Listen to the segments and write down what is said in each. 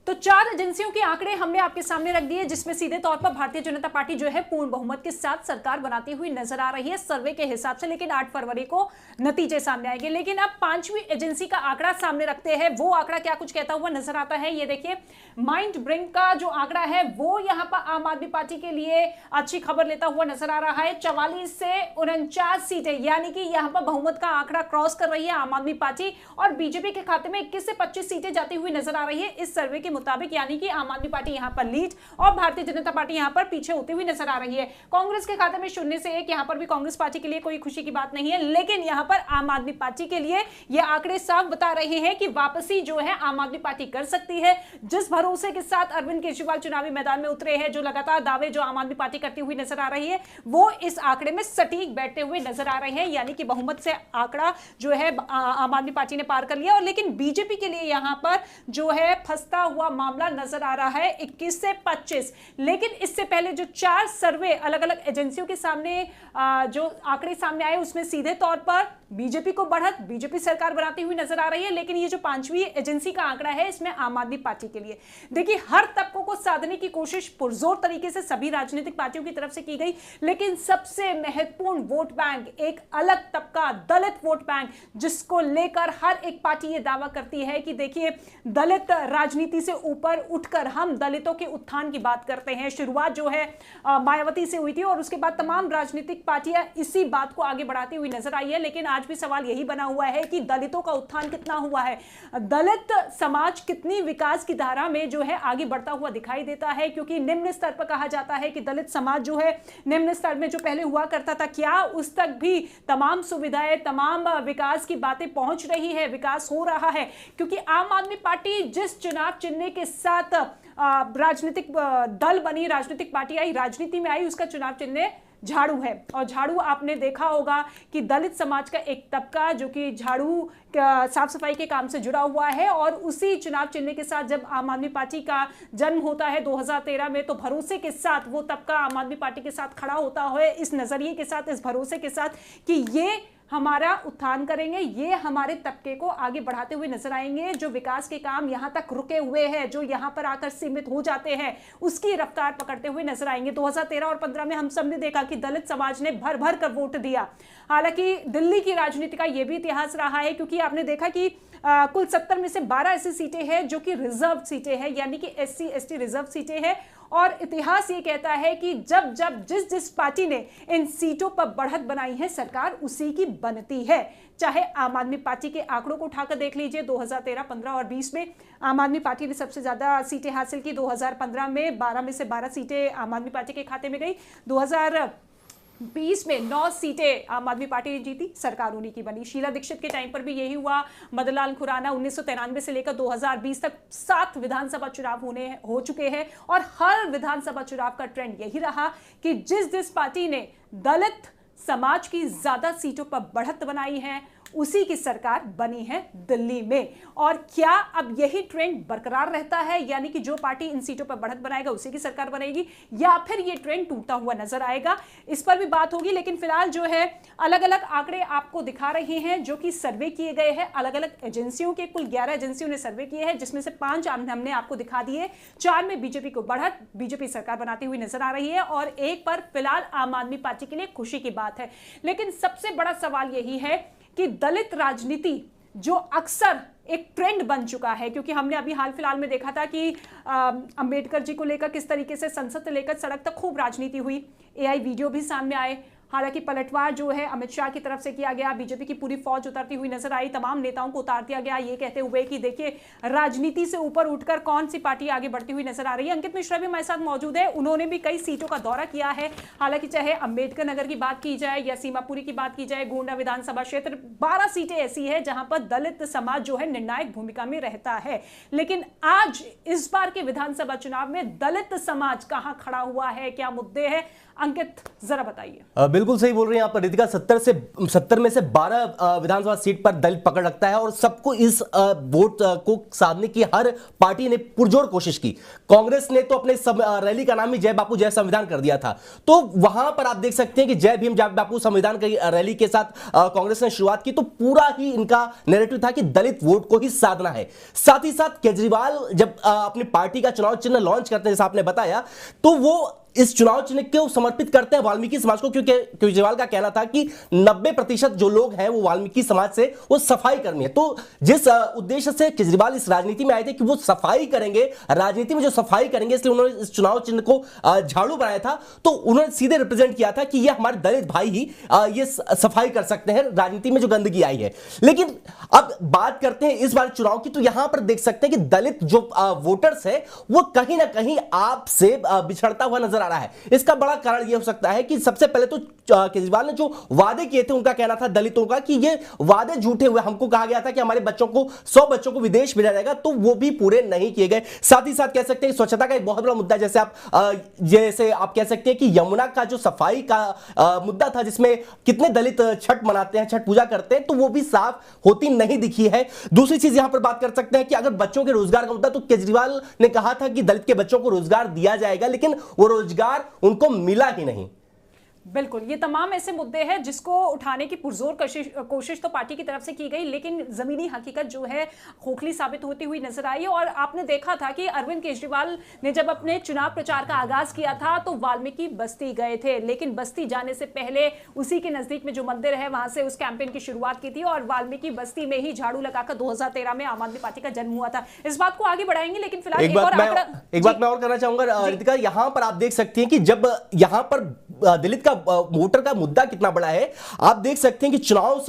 तो 4 एजेंसियों के आंकड़े हमने आपके सामने रख दिए, जिसमें सीधे तौर पर भारतीय जनता पार्टी जो है पूर्ण बहुमत के साथ सरकार बनाती हुई नजर आ रही है सर्वे के हिसाब से। लेकिन 8 फरवरी को नतीजे सामने आएंगे। लेकिन अब 5वीं एजेंसी का आंकड़ा सामने रखते हैं। वो आंकड़ा क्या कुछ कहता हुआ नजर आता है, ये देखिए। माइंड ब्रिंक का जो आंकड़ा है वो यहां पर आम आदमी पार्टी के लिए अच्छी खबर लेता हुआ नजर आ रहा है। 44 से 49 सीटें, यानी कि यहां पर बहुमत का आंकड़ा क्रॉस कर रही है आम आदमी पार्टी, और बीजेपी के खाते में 21 से 25 सीटें जाती हुई नजर आ रही है इस सर्वे के मुताबिक। यानी कि आम आदमी पार्टी यहां पर लीड और भारतीय जनता पार्टी यहां पर पीछे होती हुई नजर आ रही है। कांग्रेस के खाते में 0 से 1, यहां पर भी कांग्रेस पार्टी के लिए कोई खुशी की बात नहीं है। लेकिन यहां पर आम आदमी पार्टी के लिए ये आंकड़े साफ बता रहे हैं कि वापसी जो है आम आदमी पार्टी कर सकती है। जिस भरोसे के साथ अरविंद केजरीवाल चुनावी मैदान में उतरे हैं, जो लगातार दावे जो आम आदमी पार्टी करती हुई नजर आ रही है, वो इस आंकड़े में सटीक बैठते हुए नजर आ रहे हैं। यानी कि बहुमत से आंकड़ा जो है आम आदमी पार्टी ने पार कर लिया। और लेकिन बीजेपी के लिए यहां पर जो है फंसता हुआ मामला नजर आ रहा है 21 से 25। लेकिन इससे पहले जो 4 सर्वे अलग अलग एजेंसियों के सामने जो आंकड़े सामने आए, उसमें सीधे तौर पर बीजेपी को बढ़त, बीजेपी सरकार बनाती हुई नजर आ रही है। लेकिन ये जो 5वीं एजेंसी का आंकड़ा है, इसमें आम आदमी पार्टी के लिए देखिए हर तबकों को साधने की कोशिश पुरजोर तरीके से सभी राजनीतिक पार्टियों की तरफ से की गई। लेकिन सबसे महत्वपूर्ण वोट बैंक, एक अलग तबका दलित वोट बैंक, जिसको लेकर हर एक पार्टी ये दावा करती है कि देखिए दलित राजनीति से ऊपर उठकर हम दलितों के उत्थान की बात करते हैं। शुरुआत जो है मायावती से हुई थी और उसके बाद तमाम राजनीतिक पार्टियां इसी बात को आगे बढ़ाती हुई नजर आई है। लेकिन आज भी सवाल यही बना हुआ है कि दलितों का उत्थान कितना हुआ है, दलित समाज कितनी विकास की धारा में जो है आगे बढ़ता हुआ दिखाई देता है। क्योंकि निम्न स्तर पर कहा जाता है कि दलित समाज जो है निम्न स्तर में जो पहले हुआ करता था, क्या उस तक भी तमाम सुविधाएं, तमाम विकास की बातें पहुंच रही है, विकास हो रहा है? क्योंकि आम आदमी पार्टी जिस चुनाव चिन्ह के साथ राजनीतिक दल बनी, राजनीतिक पार्टी आई, राजनीति में आई, उसका चुनाव चिन्ह झाड़ू है। और झाड़ू आपने देखा होगा कि दलित समाज का एक तबका जो कि झाड़ू साफ सफाई के काम से जुड़ा हुआ है, और उसी चुनाव चिन्ह के साथ जब आम आदमी पार्टी का जन्म होता है 2013 में, तो भरोसे के साथ वो तबका आम आदमी पार्टी के साथ खड़ा होता है, इस नजरिए के साथ, इस भरोसे के साथ कि ये हमारा उत्थान करेंगे, ये हमारे तबके को आगे बढ़ाते हुए नजर आएंगे। जो विकास के काम यहां तक रुके हुए हैं, जो यहां पर आकर सीमित हो जाते हैं, उसकी रफ्तार पकड़ते हुए नजर आएंगे। 2013 और 15 में हम सब ने देखा कि दलित समाज ने भर भर कर वोट दिया। हालांकि दिल्ली की राजनीति का यह भी इतिहास रहा है, क्योंकि आपने देखा कि कुल 70 में से 12 ऐसी सीटें हैं जो कि रिजर्व सीटें हैं, यानी कि SC ST रिजर्व सीटें हैं। और इतिहास ये कहता है कि जब जब जिस जिस पार्टी ने इन सीटों पर बढ़त बनाई है, सरकार उसी की बनती है। चाहे आम आदमी पार्टी के आंकड़ों को उठाकर देख लीजिए, 2013, 15 और 20 में आम आदमी पार्टी ने सबसे ज्यादा सीटें हासिल की। 2015 में 12 में से 12 सीटें आम आदमी पार्टी के खाते में गई। 2020 में 9 सीटें आम आदमी पार्टी ने जीती, सरकार उन्हीं की बनी। शीला दीक्षित के टाइम पर भी यही हुआ। मदन लाल खुराना 1993 से लेकर 2020 तक 7 विधानसभा चुनाव हो चुके हैं, और हर विधानसभा चुनाव का ट्रेंड यही रहा कि जिस जिस पार्टी ने दलित समाज की ज्यादा सीटों पर बढ़त बनाई है, उसी की सरकार बनी है दिल्ली में। और क्या अब यही ट्रेंड बरकरार रहता है, यानी कि जो पार्टी इन सीटों पर बढ़त बनाएगा उसी की सरकार बनेगी, या फिर ये ट्रेंड टूटता हुआ नजर आएगा? इस पर भी बात होगी। लेकिन फिलहाल जो है अलग अलग आंकड़े आपको दिखा रहे हैं जो कि सर्वे किए गए हैं अलग अलग एजेंसियों के। कुल 11 एजेंसियों ने सर्वे किए हैं, जिसमें से 5 हमने आपको दिखा दिए। 4 में बीजेपी को बढ़त, बीजेपी सरकार बनाती हुई नजर आ रही है, और 1 पर फिलहाल आम आदमी पार्टी के लिए खुशी की बात है। लेकिन सबसे बड़ा सवाल यही है कि दलित राजनीति जो अक्सर एक ट्रेंड बन चुका है, क्योंकि हमने अभी हाल फिलहाल में देखा था कि अंबेडकर जी को लेकर किस तरीके से संसद से लेकर सड़क तक खूब राजनीति हुई, AI वीडियो भी सामने आए। हालांकि पलटवार जो है अमित शाह की तरफ से किया गया, बीजेपी की पूरी फौज उतरती हुई नजर आई, तमाम नेताओं को उतार दिया गया, ये कहते हुए कि देखिए राजनीति से ऊपर उठकर कौन सी पार्टी आगे बढ़ती हुई नजर आ रही है। अंकित मिश्रा भी हमारे साथ मौजूद है, उन्होंने भी कई सीटों का दौरा किया है। हालांकि चाहे अंबेडकर नगर की बात की जाए या सीमापुरी की बात की जाए, गोंडा विधानसभा क्षेत्र, 12 सीटें ऐसी है जहां पर दलित समाज जो है निर्णायक भूमिका में रहता है। लेकिन आज इस बार के विधानसभा चुनाव में दलित समाज कहां खड़ा हुआ है, क्या मुद्दे हैं, अंकित जरा बताइए। बिल्कुल सही बोल रहे हैं आप रितिका। 70 में से 12 विधानसभा सीट पर दलित पकड़ रखता है और सबको इस वोट को साधने की हर पार्टी ने पुरजोर कोशिश की। कांग्रेस ने तो अपने रैली का नाम ही जय बापू जय संविधान कर दिया था। तो वहां पर आप देख सकते हैं कि जय भीम जय बापू संविधान की रैली के साथ कांग्रेस ने शुरुआत की। तो पूरा ही इनका नैरेटिव था कि दलित वोट को ही साधना है। साथ ही साथ केजरीवाल जब अपनी पार्टी का चुनाव चिन्ह लॉन्च करते हैं, जैसा आपने बताया, तो वो इस चुनाव चिन्ह को समर्पित करते हैं वाल्मीकि समाज को, क्योंकि केजरीवाल का कहना था कि 90% जो लोग हैं वो वाल्मीकि समाज से, वो सफाई कर्मी है। तो जिस उद्देश्य से केजरीवाल इस राजनीति में आए थे कि वो सफाई करेंगे, राजनीति में जो सफाई करेंगे, इसलिए उन्होंने इस चुनाव चिन्ह को झाड़ू बनाया था। तो उन्होंने सीधे रिप्रेजेंट किया था कि ये हमारे दलित भाई ही ये सफाई कर सकते हैं राजनीति में जो गंदगी आई है। लेकिन अब बात करते हैं इस बार चुनाव की, तो यहां पर देख सकते हैं कि दलित जो वोटर्स है वो कहीं ना कहीं आपसे बिछड़ता हुआ नजर आ रहा है। इसका बड़ा कारण यह हो सकता है कि सबसे पहले तो केजरीवाल ने जो वादे किए थे, उनका कहना था दलितों का कि ये वादे झूठे हुए। हमको कहा गया था कि हमारे बच्चों को 100 बच्चों को विदेश भेजा जाएगा, तो वो भी पूरे नहीं किए गए। साथ ही साथ कह सकते हैं स्वच्छता का एक बहुत बड़ा मुद्दा, जैसे आप कह सकते हैं कि यमुना का जो सफाई का मुद्दा था, जिसमें कितने दलित छठ मनाते हैं, छठ पूजा करते हैं, तो वो भी साफ होती नहीं दिखी है। दूसरी चीज यहां पर बात कर सकते हैं कि अगर बच्चों के रोजगार का मुद्दा, तो केजरीवाल ने कहा था कि दलित के बच्चों को रोजगार दिया जाएगा, लेकिन वो रोजगार उनको मिला ही नहीं। बिल्कुल, ये तमाम ऐसे मुद्दे हैं जिसको उठाने की पुरजोर कोशिश तो पार्टी की तरफ से की गई, लेकिन जमीनी हकीकत जो है खोखली साबित होती हुई नजर आई। और आपने देखा था कि अरविंद केजरीवाल ने जब अपने चुनाव प्रचार का आगाज किया था तो वाल्मीकि बस्ती गए थे, लेकिन बस्ती जाने से पहले उसी के नजदीक में जो मंदिर है वहां से उस कैंपेन की शुरुआत की थी और वाल्मीकि बस्ती में ही झाड़ू लगाकर 2013 में आम आदमी पार्टी का जन्म हुआ था। इस बात को आगे बढ़ाएंगे, लेकिन फिलहाल एक बात मैं और करना चाहूंगा रितिका। यहां पर आप देख सकती हैं कि जब यहां पर दलित का वोटर का मुद्दा कितना बड़ा है, आप देख सकते हैं कि चुनाव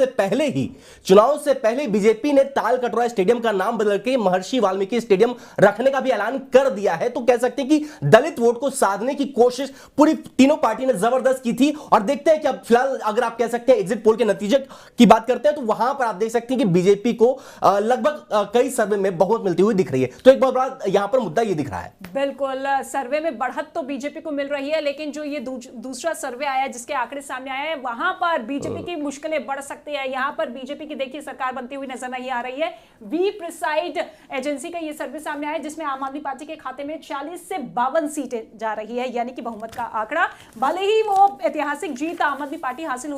से पहले बीजेपी ने ताल कटोरा स्टेडियम का नाम बदल के महर्षि वाल्मीकि स्टेडियम रखने का भी ऐलान कर दिया है। तो कह सकते हैं कि दलित वोट को साधने की कोशिश पूरी तीनों पार्टी ने जबरदस्त की थी। और देखते हैं कि अब फिलहाल अगर आप कह सकते हैं एग्जिट पोल के नतीजे की बात करते हैं, तो वहां पर आप देख सकते हैं कि बीजेपी को लगभग कई सर्वे में बहुमत मिलती हुई दिख रही है। तो एक बहुत बड़ा यहां पर मुद्दा यह दिख रहा है। बिल्कुल, सर्वे में बढ़त तो बीजेपी को मिल रही है, लेकिन जो ये दूसरा सर्वे आया जिसके आंकड़े सामने आए हैं, वहां पर बीजेपी की मुश्किलें बढ़ सकती है। यहां पर बीजेपी की देखिए सरकार बनती हुई नजर नहीं आ रही है। वी प्रिसाइड एजेंसी का ये सर्वे सामने आया जिसमें आम आदमी पार्टी के खाते में 40 से 52 सीटें जा रही है, यानी कि बहुमत का आंकड़ा। भले ही वो ऐतिहासिक जीत आम आदमी पार्टी हासिल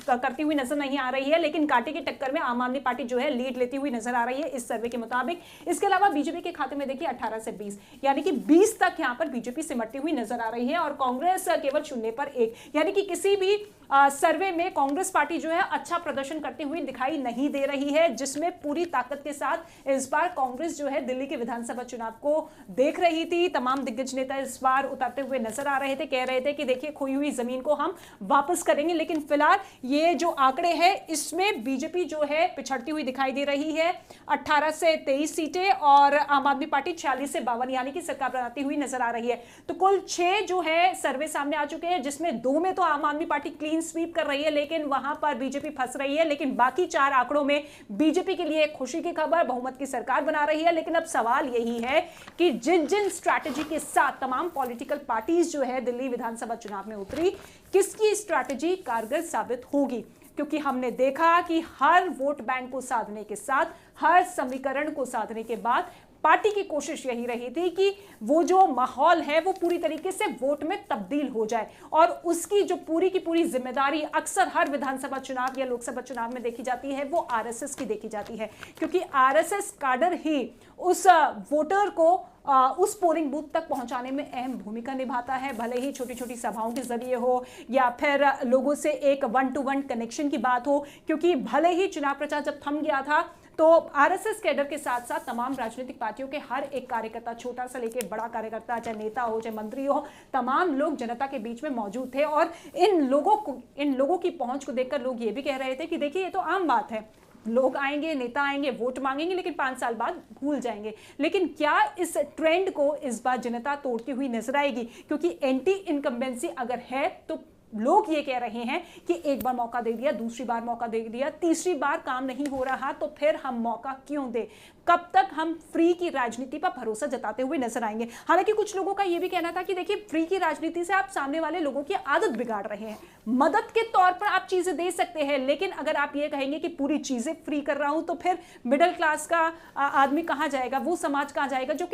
करती हुई नजर नहीं आ रही है, लेकिन कांटे की टक्कर में आम आदमी पार्टी जो है लीड लेती हुई नजर आ रही है इस सर्वे के मुताबिक। इसके अलावा बीजेपी के खाते में देखिए 18 से 20, यानी कि 20 तक यहां पर बीजेपी सिमटती हुई नजर आ रही है और कांग्रेस केवल 0 पर 1, यानी कि किसी भी सर्वे में कांग्रेस पार्टी जो है अच्छा प्रदर्शन करती हुई दिखाई नहीं दे रही है, जिसमें पूरी ताकत के साथ इस बार कांग्रेस जो है दिल्ली के विधानसभा चुनाव को देख रही थी। तमाम दिग्गज नेता इस बार उतरते हुए नजर आ रहे थे, कह रहे थे कि देखिए खोई हुई जमीन को हम वापस करेंगे। लेकिन फिलहाल ये जो आंकड़े हैं इसमें बीजेपी जो है पिछड़ती हुई दिखाई दे रही है। 18 से 23 सीटें और आम आदमी पार्टी 40 से 52, यानी कि सरकार बनाती हुई नजर आ रही है। तो कुल 6 जो है सर्वे सामने आ चुके हैं, जिसमें 2 में तो आम आदमी पार्टी क्लीन स्वीप कर रही है, लेकिन वहां पर बीजेपी फंस रही है। लेकिन बाकी 4 आंकड़ों में बीजेपी के लिए खुशी की खबर, बहुमत की सरकार बना रही है। लेकिन अब सवाल यही है कि जिन जिन स्ट्रैटेजी के साथ तमाम पॉलिटिकल पार्टीज जो है दिल्ली विधानसभा चुनाव में उतरी, किसकी स्ट्रैटेजी कारगर साबित होगी। क्योंकि हमने देखा कि हर वोट बैंक को साधने के साथ, हर समीकरण को साधने के बाद पार्टी की कोशिश यही रही थी कि वो जो माहौल है वो पूरी तरीके से वोट में तब्दील हो जाए, और उसकी जो पूरी की पूरी जिम्मेदारी अक्सर हर विधानसभा चुनाव या लोकसभा चुनाव में देखी जाती है वो आरएसएस की देखी जाती है। क्योंकि आरएसएस काडर ही उस वोटर को उस पोलिंग बूथ तक पहुंचाने में अहम भूमिका निभाता है, भले ही छोटी छोटी सभाओं के जरिए हो या फिर लोगों से एक 1-to-1 कनेक्शन की बात हो। क्योंकि भले ही चुनाव प्रचार जब थम गया था तो आरएसएस कैडर के साथ साथ तमाम राजनीतिक पार्टियों के हर एक कार्यकर्ता, छोटा सा लेके बड़ा कार्यकर्ता, चाहे नेता हो चाहे मंत्री हो, तमाम लोग जनता के बीच में मौजूद थे। और इन लोगों की पहुंच को देखकर लोग ये भी कह रहे थे कि देखिए ये तो आम बात है, लोग आएंगे, नेता आएंगे, वोट मांगेंगे, लेकिन 5 साल बाद भूल जाएंगे। लेकिन क्या इस ट्रेंड को इस बार जनता तोड़ती हुई नजर आएगी? क्योंकि एंटी इनकम्बेंसी अगर है तो लोग ये कह रहे हैं कि एक बार मौका दे दिया, दूसरी बार मौका दे दिया, तीसरी बार काम नहीं हो रहा तो फिर हम मौका क्यों दें? कब तक हम फ्री की राजनीति पर भरोसा जताते हुए नजर आएंगे? हालांकि कुछ लोगों का यह भी कहना था कि देखिए, फ्री की राजनीति से आप सामने वाले लोगों की आदत बिगाड़ रहे हैं। मदद के तौर पर आप चीजें दे सकते हैं, लेकिन अगर आप ये कहेंगे कि पूरी चीजें फ्री कर रहा हूं तो फिर मिडिल क्लास का आदमी कहां जाएगा, वो समाज कहां जाएगा जो कि